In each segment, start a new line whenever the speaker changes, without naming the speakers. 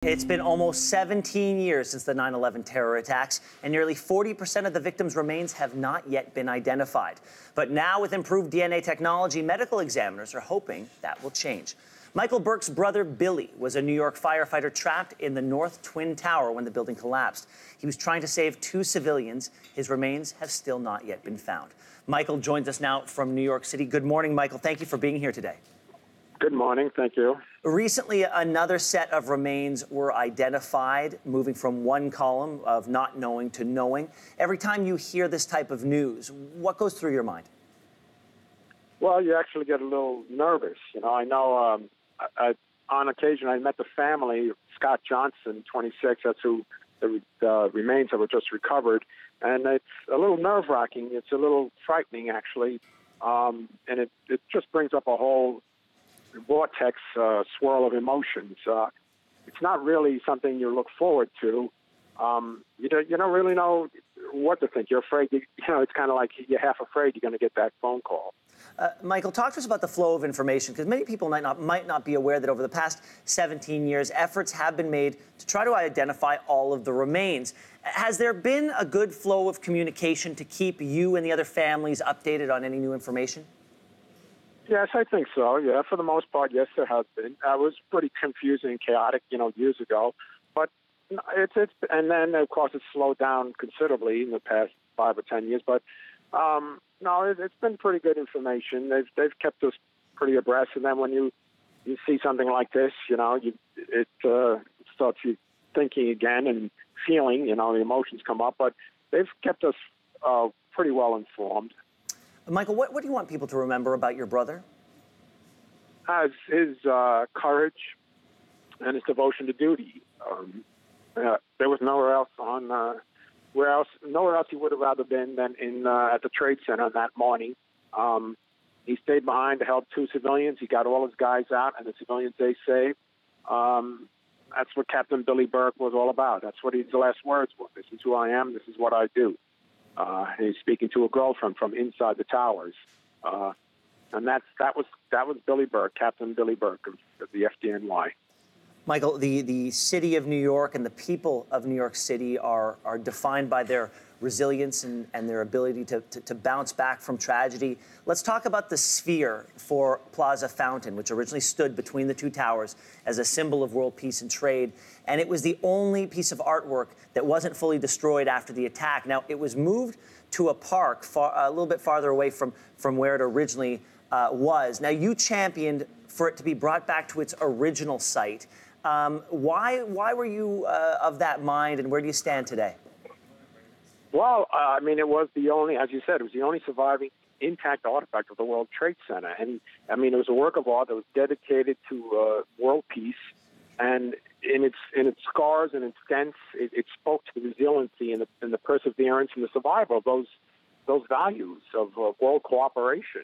It's been almost 17 years since the 9/11 terror attacks, and nearly 40% of the victims' remains have not yet been identified. But now, with improved DNA technology, medical examiners are hoping that will change. Michael Burke's brother, Billy, was a New York firefighter trapped in the North Twin Tower when the building collapsed. He was trying to save two civilians. His remains have still not yet been found. Michael joins us now from New York City. Good morning, Michael. Thank you for being here today.
Good morning. Thank you.
Recently, another set of remains were identified, moving from one column of not knowing to knowing. Every time you hear this type of news, what goes through your mind?
Well, you actually get a little nervous. I know on occasion I met the family, Scott Johnson, 26, that's who the remains that were just recovered. And it's a little nerve-wracking. It's a little frightening, actually. And it just brings up a whole vortex swirl of emotions. It's not really something you look forward to. You don't really know what to think. You're afraid. It's kind of like you're half afraid you're going to get that phone call.
Michael, talk to us about the flow of information, because many people might not be aware that over the past 17 years, efforts have been made to try to identify all of the remains. Has there been a good flow of communication to keep you and the other families updated on any new information?
Yes, I think so. Yeah, for the most part, yes, there has been. It was pretty confusing and chaotic, years ago. But it's and then of course it's slowed down considerably in the past 5 or 10 years. But no, it's been pretty good information. They've kept us pretty abreast. And then when you see something like this, it starts you thinking again and feeling. The emotions come up. But they've kept us pretty well informed.
Michael, what do you want people to remember about your brother?
His courage and his devotion to duty. There was nowhere else nowhere else he would have rather been than at the Trade Center that morning. He stayed behind to help two civilians. He got all his guys out, and the civilians they saved. That's what Captain Billy Burke was all about. That's what his last words were. This is who I am. This is what I do. He's speaking to a girlfriend from inside the towers, and that was Billy Burke, Captain Billy Burke of the FDNY.
Michael, the city of New York and the people of New York City are defined by their resilience and their ability to bounce back from tragedy. Let's talk about the sphere for Plaza Fountain, which originally stood between the two towers as a symbol of world peace and trade. And it was the only piece of artwork that wasn't fully destroyed after the attack. Now, it was moved to a park a little bit farther away from where it originally was. Now, you championed for it to be brought back to its original site. Why were you of that mind, and where do you stand today?
Well, it was the only, as you said, it was the only surviving intact artifact of the World Trade Center. And, it was a work of art that was dedicated to world peace. And in its scars and its dents, it spoke to the resiliency and the perseverance and the survival of those values of world cooperation.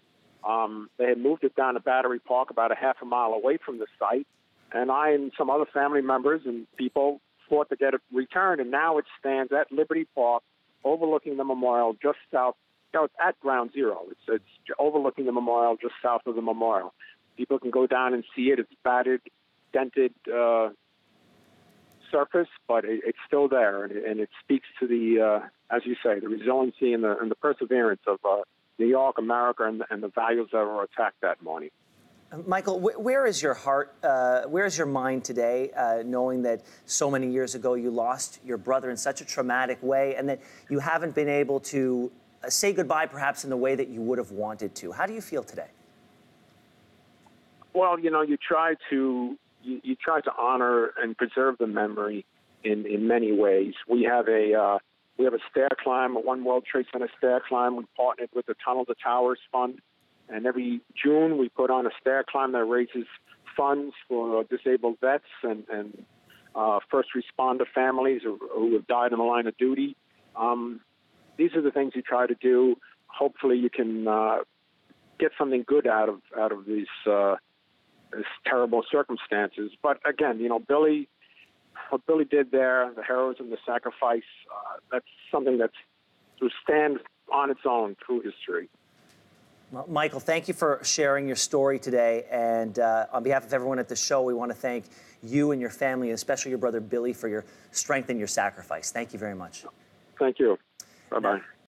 They had moved it down to Battery Park about a half a mile away from the site. And I and some other family members and people fought to get it returned. And now it stands at Liberty Park, overlooking the memorial just south. It's at ground zero. It's overlooking the memorial just south of the memorial. People can go down and see it. It's battered, dented surface, but it's still there, and it speaks to the, as you say, the resiliency and the perseverance of New York, America, and the values that were attacked that morning.
Michael, where is your heart, where is your mind today, knowing that so many years ago you lost your brother in such a traumatic way, and that you haven't been able to say goodbye perhaps in the way that you would have wanted to? How do you feel today? Well,
you try to honor and preserve the memory in many ways. We have a stair climb, a One World Trade Center stair climb. We partnered with the Tunnel to Towers Fund. And every June, we put on a stair climb that raises funds for disabled vets and first responder families who have died in the line of duty. These are the things you try to do. Hopefully, you can get something good out of these terrible circumstances. But again, what Billy did there, the heroism, the sacrifice, that's something to stand on its own through history.
Well, Michael, thank you for sharing your story today. And on behalf of everyone at the show, we want to thank you and your family, and especially your brother Billy, for your strength and your sacrifice. Thank you very much.
Thank you. Bye-bye.